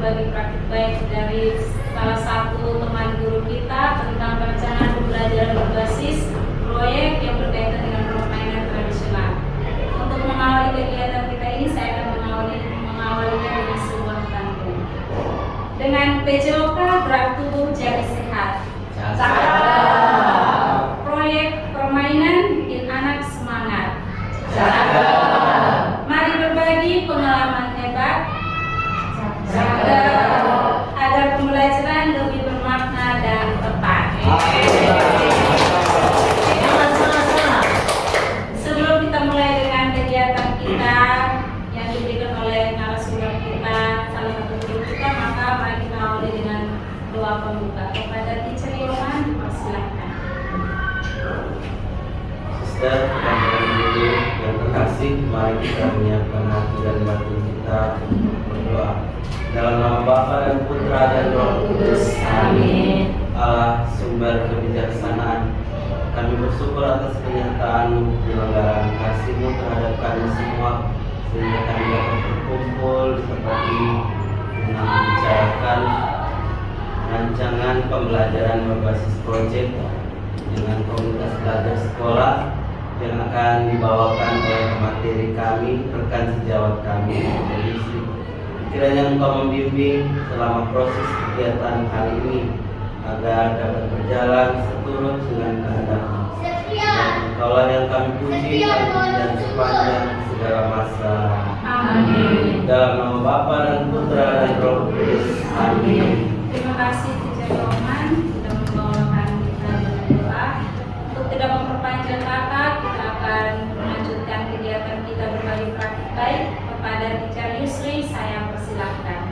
berbagi praktik baik dari salah satu teman guru kita tentang perencanaan pembelajaran berbasis proyek yang berkaitan dengan permainan tradisional. Untuk mengawali kegiatan kita ini, saya akan mengawalinya dengan sebuah pantun. Dengan PJOK gerak tubuh jadi sehat. Cakep. Proyek permainan bikin anak semangat. Cakep. Mari berbagi pengalaman hebat. Cakep. Agar pembelajaran lebih bermakna dan tepat. Sebelum kita mulai dengan kegiatan kita yang diberikan oleh narasumber kita, salah satu guru kita, maka mari kita awali dengan doa pembuka. Kepada Teacher Yohan, dipersilakan. Sister, teman-teman guru yang terkasih, mari kita menyiapkan hati dan batin kita untuk berdoa. Dalam nama Bapa dan Putra dan Roh Kudus. Amin. Allah, sumber kebijaksanaan, kami bersyukur atas kenyataan penyelenggaraan kasih-Mu terhadap kami semua, sehingga kami dapat berkumpul di tempat ini dengan membicarakan rancangan pembelajaran berbasis proyek dengan komunitas belajar sekolah yang akan dibawakan oleh materi kami, rekan sejawat kami, polisi. Kiranya Engkau membimbing selama proses kegiatan hari ini agar dapat berjalan seturut dengan kehendak-Mu. Dan Engkaulah yang kami puji dan sepanjang segala masa. Amin. Dalam nama Bapa dan Putra dan Roh Kudus. Amin. Terima kasih Teacher Yohan sudah membawakan kita dengan doa. Untuk tidak memperpanjang kata, kita akan melanjutkan kegiatan kita berbagi praktik baik. Kepada Teacher Yusri, saya persilahkan.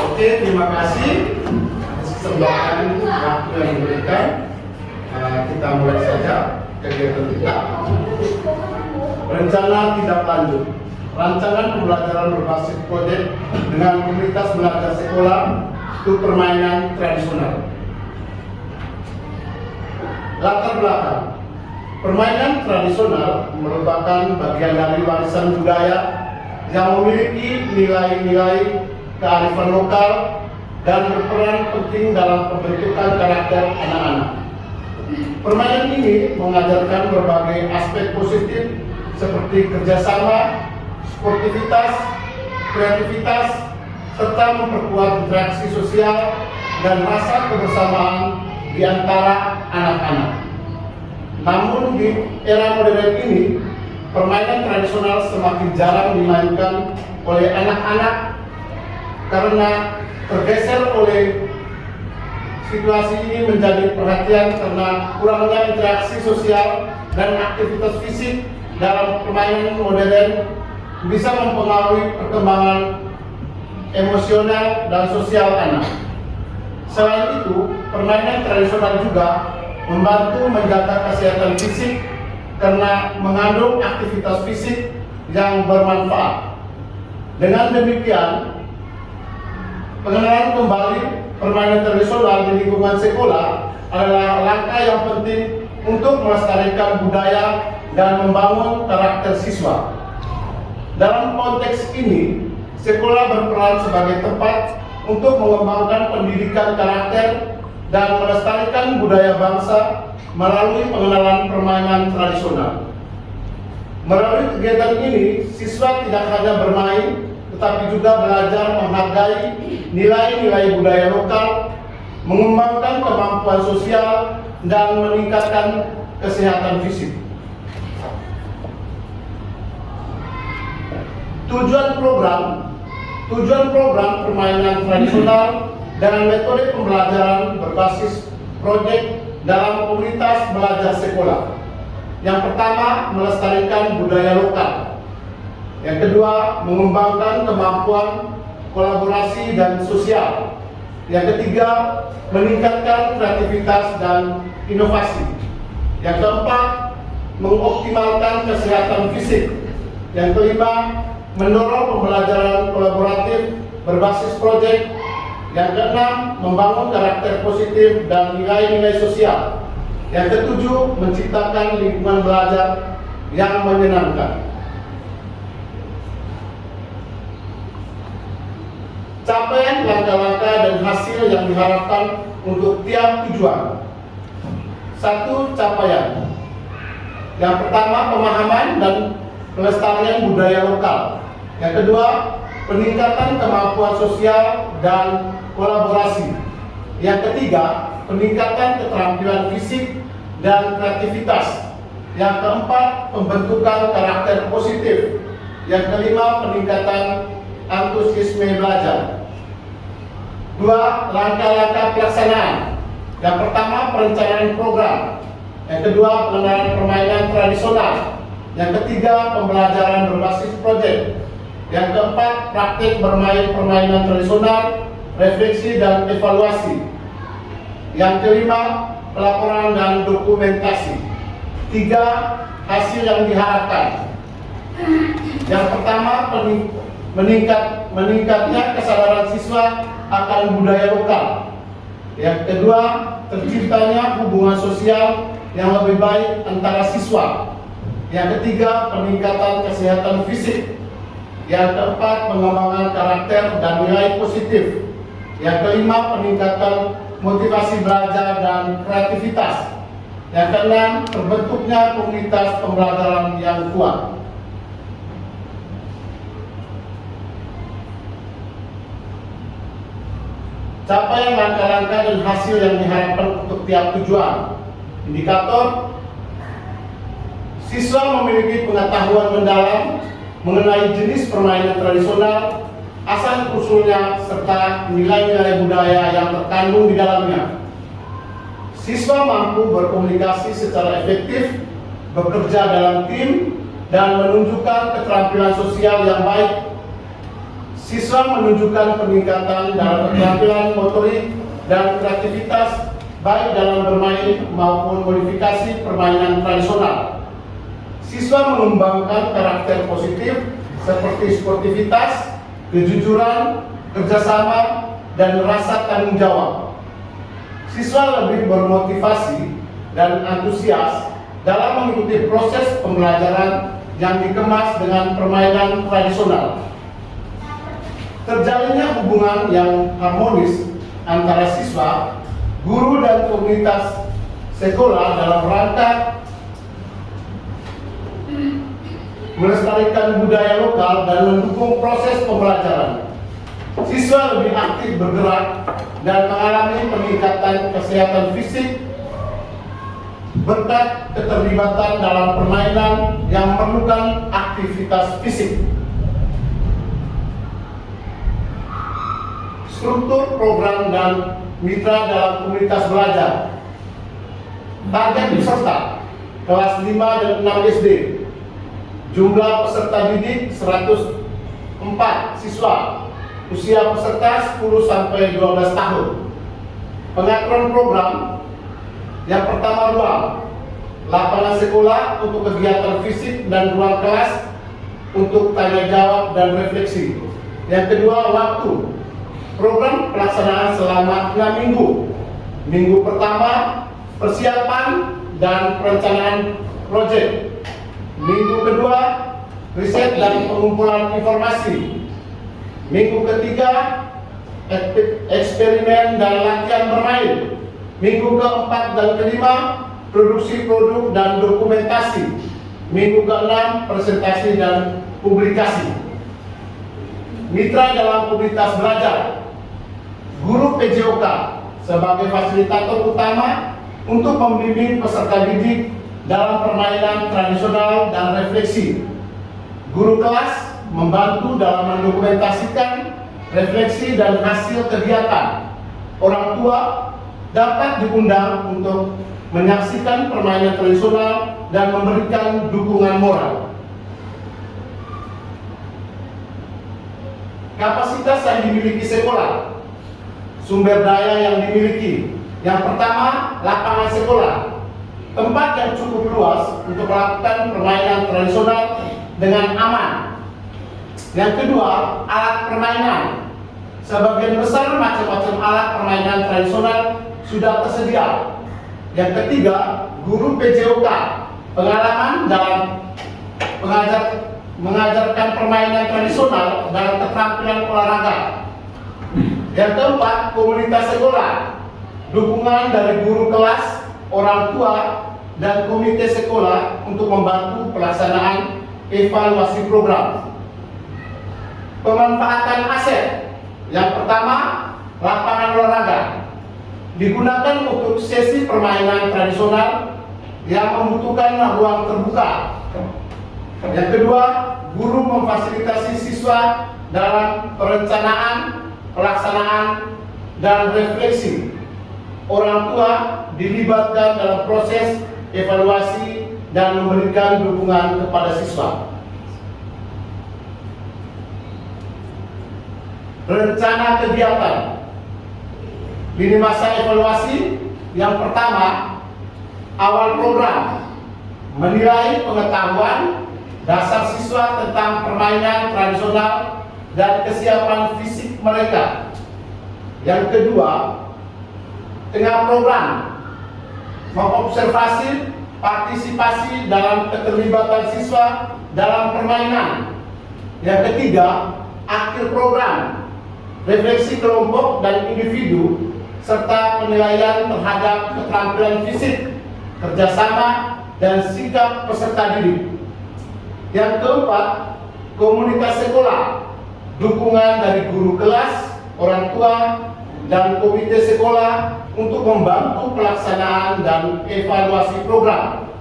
Oke, terima kasih atas kesempatan waktu yang diberikan. Kita mulai saja kegiatan kita. Rencana tindak lanjut. Rancangan pembelajaran berbasis proyek dengan komunitas belajar sekolah untuk permainan tradisional. Latar belakang. Permainan tradisional merupakan bagian dari warisan budaya yang memiliki nilai-nilai kearifan lokal dan berperan penting dalam pembentukan karakter anak-anak. Permainan ini mengajarkan berbagai aspek positif seperti kerjasama, sportivitas, kreativitas, serta memperkuat interaksi sosial dan rasa kebersamaan di antara anak-anak. Namun di era modern ini, permainan tradisional semakin jarang dimainkan oleh anak-anak karena tergeser oleh situasi ini menjadi perhatian karena kurangnya interaksi sosial dan aktivitas fisik dalam permainan modern bisa mempengaruhi perkembangan emosional dan sosial anak. Selain itu, permainan tradisional juga membantu menjaga kesehatan fisik karena mengandung aktivitas fisik yang bermanfaat. Dengan demikian, pengenalan kembali permainan tradisional di lingkungan sekolah adalah langkah yang penting untuk melestarikan budaya dan membangun karakter siswa. Dalam konteks ini, sekolah berperan sebagai tempat untuk mengembangkan pendidikan karakter dan melestarikan budaya bangsa melalui pengenalan permainan tradisional. Melalui kegiatan ini, siswa tidak hanya bermain, tetapi juga belajar menghargai nilai-nilai budaya lokal, mengembangkan kemampuan sosial, dan meningkatkan kesehatan fisik. Tujuan program permainan tradisional dengan metode pembelajaran berbasis proyek dalam komunitas belajar sekolah. Yang pertama, melestarikan budaya lokal. Yang kedua, mengembangkan kemampuan kolaborasi dan sosial. Yang ketiga, meningkatkan kreativitas dan inovasi. Yang keempat, mengoptimalkan kesehatan fisik. Yang kelima, mendorong pembelajaran kolaboratif berbasis proyek. Yang keenam, membangun karakter positif dan nilai-nilai sosial. Yang ketujuh, menciptakan lingkungan belajar yang menyenangkan. Capaian, langkah-langkah dan hasil yang diharapkan untuk tiap tujuan. 1. Capaian. Yang pertama, pemahaman dan pelestarian budaya lokal. Yang kedua, peningkatan kemampuan sosial dan kolaborasi. Yang ketiga, peningkatan keterampilan fisik dan kreativitas. Yang keempat, pembentukan karakter positif. Yang kelima, peningkatan antusiasme belajar. 2. Langkah-langkah pelaksanaan. Yang pertama, perencanaan program. Yang kedua, pengenalan permainan tradisional. Yang ketiga, pembelajaran berbasis proyek. Yang keempat, praktik bermain permainan tradisional, refleksi dan evaluasi. Yang kelima, pelaporan dan dokumentasi. 3. Hasil yang diharapkan. Yang pertama, meningkatnya kesadaran siswa akan budaya lokal. Yang kedua, terciptanya hubungan sosial yang lebih baik antara siswa. Yang ketiga, peningkatan kesehatan fisik. Yang keempat, pengembangan karakter dan nilai positif. Yang kelima, peningkatan motivasi belajar dan kreativitas. Yang keenam, terbentuknya komunitas pembelajaran yang kuat. Capaian, langkah-langkah dan hasil yang diharapkan untuk tiap tujuan. Indikator, siswa memiliki pengetahuan mendalam mengenai jenis permainan tradisional, asal-usulnya, serta nilai-nilai budaya yang terkandung di dalamnya. Siswa mampu berkomunikasi secara efektif, bekerja dalam tim, dan menunjukkan keterampilan sosial yang baik. Siswa menunjukkan peningkatan dalam keterampilan motorik dan kreativitas, baik dalam bermain maupun modifikasi permainan tradisional. Siswa mengembangkan karakter positif seperti sportivitas, kejujuran, kerjasama, dan rasa tanggung jawab. Siswa lebih bermotivasi dan antusias dalam mengikuti proses pembelajaran yang dikemas dengan permainan tradisional. Terjalinnya hubungan yang harmonis antara siswa, guru, dan komunitas sekolah dalam rangka melestarikan budaya lokal dan mendukung proses pembelajaran. Siswa lebih aktif bergerak dan mengalami peningkatan kesehatan fisik berkat keterlibatan dalam permainan yang memerlukan aktivitas fisik. Struktur program dan mitra dalam komunitas belajar. Target peserta kelas 5 dan 6 SD. Jumlah peserta didik 104 siswa. Usia peserta 10 sampai 12 tahun. Pengaturan program. Yang pertama, ruang lapangan sekolah untuk kegiatan fisik dan ruang kelas untuk tanya jawab dan refleksi. Yang kedua, waktu. Program pelaksanaan selama 6 minggu. Minggu pertama, persiapan dan perencanaan proyek. Minggu kedua, riset dan pengumpulan informasi. Minggu ketiga, eksperimen dan latihan bermain. Minggu keempat dan kelima, produksi produk dan dokumentasi. Minggu keenam, presentasi dan publikasi. Mitra dalam komunitas belajar. Guru PJOK sebagai fasilitator utama untuk membimbing peserta didik dalam permainan tradisional dan refleksi. Guru kelas membantu dalam mendokumentasikan refleksi dan hasil kegiatan. Orang tua dapat diundang untuk menyaksikan permainan tradisional dan memberikan dukungan moral. Kapasitas yang dimiliki sekolah. Sumber daya yang dimiliki. Yang pertama, lapangan sekolah. Tempat yang cukup luas untuk melakukan permainan tradisional dengan aman. Yang kedua, alat permainan. Sebagian besar macam-macam alat permainan tradisional sudah tersedia. Yang ketiga, guru PJOK, pengalaman dalam mengajarkan permainan tradisional dan keterampilan olahraga. Yang keempat, komunitas sekolah. Dukungan dari guru kelas, orang tua, dan komite sekolah untuk membantu pelaksanaan evaluasi program. Pemanfaatan aset. Yang pertama, lapangan olahraga. Digunakan untuk sesi permainan tradisional yang membutuhkan ruang terbuka. Yang kedua, guru memfasilitasi siswa dalam perencanaan, pelaksanaan, dan refleksi. Orang tua dilibatkan dalam proses evaluasi dan memberikan dukungan kepada siswa. Rencana kegiatan. Lini masa evaluasi. Yang pertama, awal program, menilai pengetahuan dasar siswa tentang permainan tradisional dan kesiapan fisik mereka. Yang kedua, tengah program, mengobservasi partisipasi dalam keterlibatan siswa dalam permainan. Yang ketiga, akhir program, refleksi kelompok dan individu serta penilaian terhadap keterampilan fisik, kerjasama, dan sikap peserta didik. Yang keempat, komunitas sekolah, dukungan dari guru kelas, orang tua, dan komite sekolah untuk membantu pelaksanaan dan evaluasi program.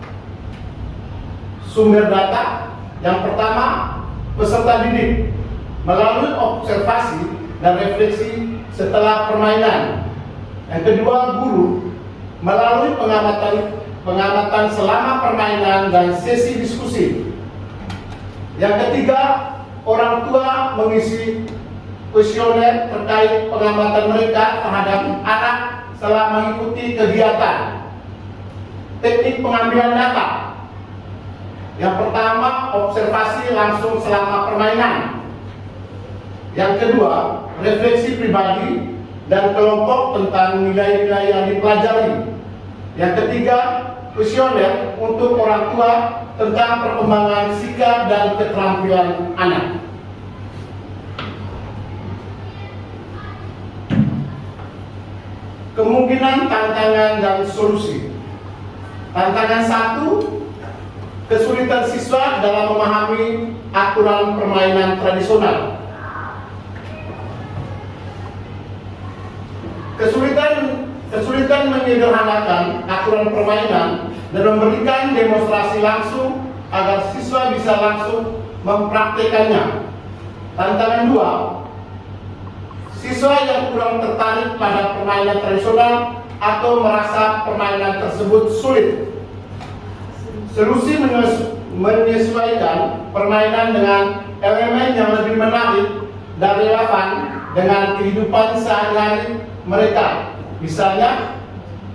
Sumber data. Yang pertama, peserta didik melalui observasi dan refleksi setelah permainan. Yang kedua, guru melalui pengamatan selama permainan dan sesi diskusi. Yang ketiga, orang tua mengisi kuesioner terkait pengamatan mereka terhadap anak setelah mengikuti kegiatan. Teknik pengambilan data. Yang pertama, observasi langsung selama permainan. Yang kedua, refleksi pribadi dan kelompok tentang nilai-nilai yang dipelajari. Yang ketiga, kuesioner untuk orang tua tentang perkembangan sikap dan keterampilan anak. Kemungkinan, tantangan, dan solusi. Tantangan 1, kesulitan siswa dalam memahami aturan permainan tradisional. Kesulitan menyederhanakan aturan permainan dan memberikan demonstrasi langsung agar siswa bisa langsung mempraktekannya. Tantangan 2, siswa yang kurang tertarik pada permainan tradisional atau merasa permainan tersebut sulit. Solusi menyesuaikan permainan dengan elemen yang lebih menarik dan relevan dengan kehidupan sehari-hari mereka. Misalnya,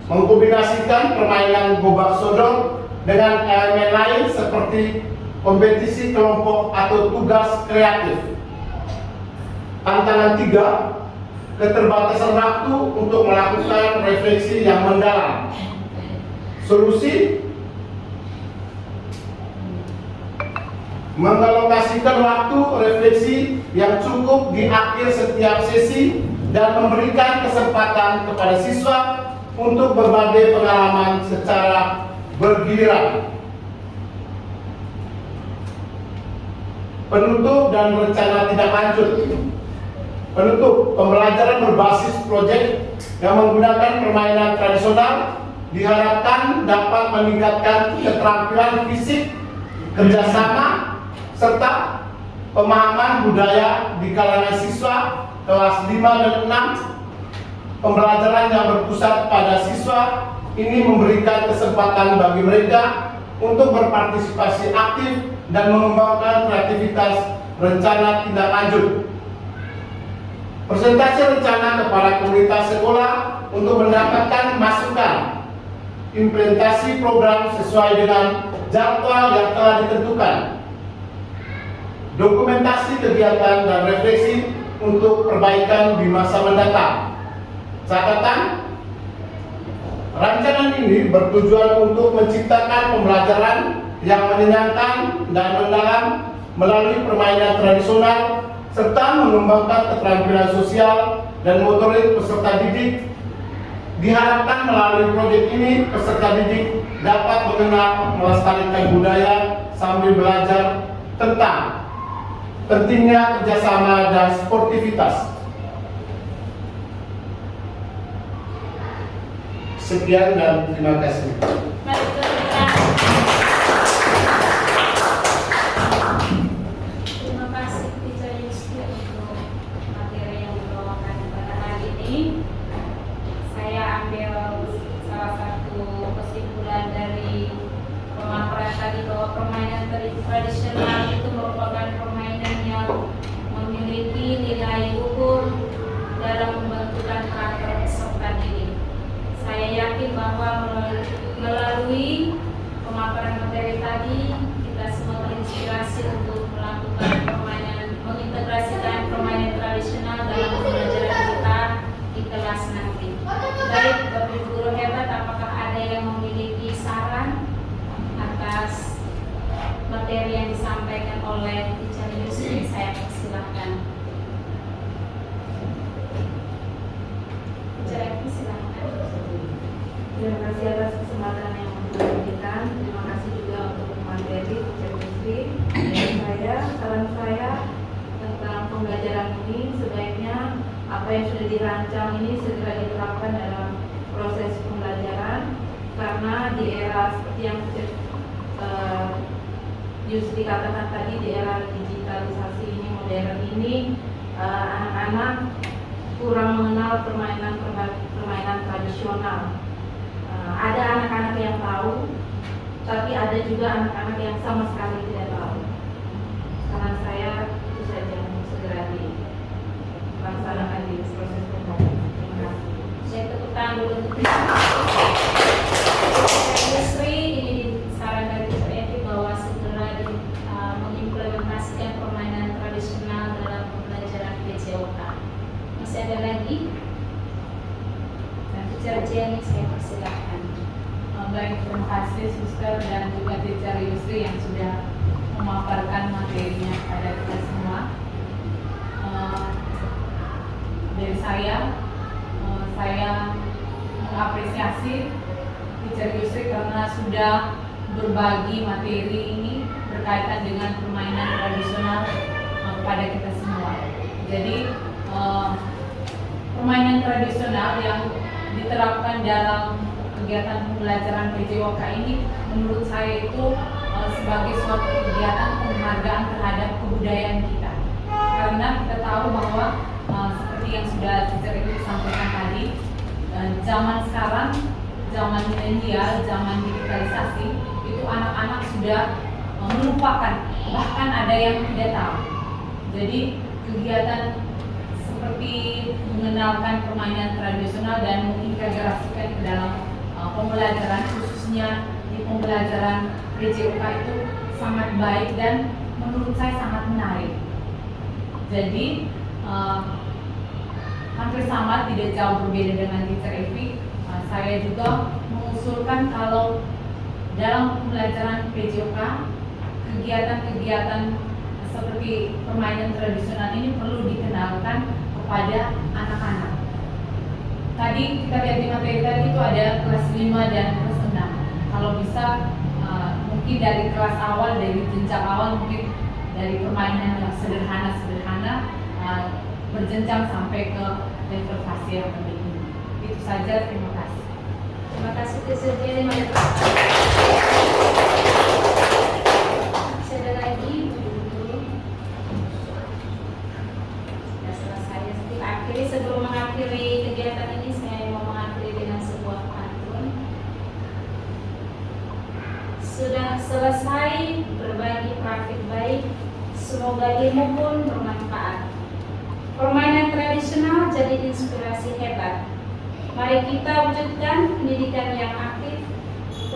mengkombinasikan permainan gobak sodor dengan elemen lain seperti kompetisi kelompok atau tugas kreatif. Tantangan 3, keterbatasan waktu untuk melakukan refleksi yang mendalam. Solusi, mengalokasikan waktu refleksi yang cukup di akhir setiap sesi dan memberikan kesempatan kepada siswa untuk berbagai pengalaman secara bergiliran. Penutup dan rencana tidak lanjut. Penutup, pembelajaran berbasis proyek yang menggunakan permainan tradisional diharapkan dapat meningkatkan keterampilan fisik, kerjasama, serta pemahaman budaya di kalangan siswa kelas 5 dan 6. Pembelajaran yang berpusat pada siswa ini memberikan kesempatan bagi mereka untuk berpartisipasi aktif dan mengembangkan kreativitas rencana tindak lanjut. Presentasi rencana kepada komunitas sekolah untuk mendapatkan masukan implementasi program sesuai dengan jadwal yang telah ditentukan. Dokumentasi kegiatan dan refleksi untuk perbaikan di masa mendatang. Catatan, rancangan ini bertujuan untuk menciptakan pembelajaran yang menyenangkan dan mendalam melalui permainan tradisional serta mengembangkan keterampilan sosial dan motorik peserta didik. Diharapkan melalui proyek ini peserta didik dapat mengenal melestarikan budaya sambil belajar tentang pentingnya kerjasama dan sportivitas. Sekian dan terima kasih. Mari kita berikan. Terima kasih Teacher Yusri untuk materi yang dibawakan pada hari ini. Saya ambil salah satu kesimpulan dari pemaparan tadi bahwa permainan tradisional itu merupakan permainan yang memiliki nilai luhur dalam pembentukan karakter peserta didik. Saya yakin bahwa melalui pemaparan materi tadi kita semua terinspirasi untuk melakukan permainan, mengintegrasikan permainan tradisional dalam pembelajaran kita di kelas nanti. Baik, Bapak Ibu guru hebat, apakah ada yang memiliki saran atas materi yang disampaikan oleh Teacher Yusri? Saya persilahkan. Teacher Yusri, silahkan. Terima kasih atas kesempatan yang diberikan. Terima kasih juga untuk materi Teacher Yusri. Saran saya tentang pembelajaran ini sebaiknya apa yang sudah dirancang ini segera diterapkan dalam proses pembelajaran, karena di era seperti yang Yusri katakan tadi, di era digitalisasi ini, modern ini, anak-anak kurang mengenal permainan tradisional. Ada anak-anak yang tahu, tapi ada juga anak-anak yang sama sekali tidak tahu. Saran saya itu saja, segera dilaksanakan di proses pembelajaran. Terima kasih. Saya tepuk tangan dulu untuk Yusri. Ini saran dari Teacher Evi bahwa segera mengimplementasikan permainan tradisional dalam pembelajaran PJOK. Masih ada lagi? Teacher Jenny, saya persilahkan. Baik, terima kasih Suster dan juga Teacher Yusri yang sudah memaparkan materinya kepada kita semua. Dari saya mengapresiasi Teacher Yusri karena sudah berbagi materi ini berkaitan dengan permainan tradisional kepada kita semua. Jadi permainan tradisional yang diterapkan dalam kegiatan pembelajaran PJOK ini menurut saya itu sebagai suatu kegiatan penghargaan terhadap kebudayaan kita, karena kita tahu bahwa seperti yang sudah Teacher itu sampaikan tadi, zaman sekarang, zaman milenial, zaman digitalisasi, itu anak-anak sudah melupakan, bahkan ada yang tidak tahu. Jadi kegiatan seperti mengenalkan permainan tradisional dan mengintegrasikan ke dalam pembelajaran, khususnya di pembelajaran PJOK itu sangat baik dan menurut saya sangat menarik. Jadi hampir sama, tidak jauh berbeda dengan Teacher Evi. Saya juga mengusulkan kalau dalam pembelajaran PJOK kegiatan-kegiatan seperti permainan tradisional ini perlu dikenalkan kepada anak-anak. Tadi kita lihat di materi tadi itu ada kelas 5 dan kelas 6. Kalau bisa mungkin dari kelas awal, dari jenjang awal, mungkin dari permainan yang sederhana-sederhana berjenjang sampai ke level fase yang lebih tinggi. Itu saja, terima kasih. Terima kasih Teacher Jenny. Masih ada lagi? Sudah selesai. Akhirnya sebelum mengakhiri kegiatan ini, saya mau mengakhiri dengan sebuah pantun. Sudah selesai berbagi praktik baik, semoga ilmu pun bermanfaat. Permainan tradisional jadi inspirasi hebat. Mari kita wujudkan pendidikan yang aktif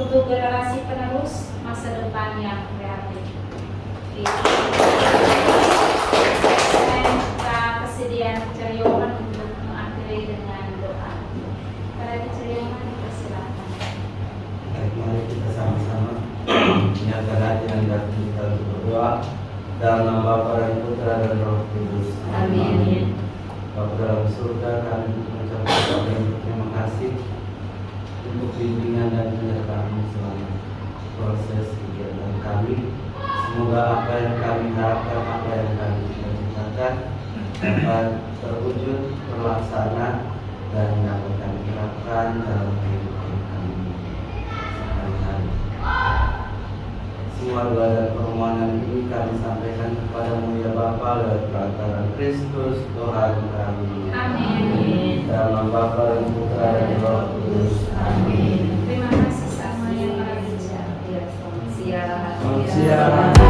untuk generasi penerus masa depan yang kreatif. Saya minta kesediaan Teacher Yohan untuk mengakhiri dengan doa. Para Teacher Yohan, dipersilakan. Baik, mari kita sama-sama menyatakan hati dan batin kita untuk berdoa dalam nama Bapa dan Putra dan Roh Kudus. Amin. Bapa dalam surga, kami mengucapkan terima kasih untuk bimbingan dan penyertaan selama proses kegiatan kami. Semoga apa yang kami harapkan, apa yang kami cita-citakan dapat terwujud, terlaksana, dan dapat kami terapkan dalam kehidupan kami sehari-hari. Semua doa dan permohonan ini kami sampaikan kepadamu ya Bapa lewat perantaraan Kristus Tuhan kami. Amin. Dalam nama Bapa dan Putra dan Roh Kudus. Amin. Terima kasih sama yang telah bicara. Ya, selamat siang. Selamat siang.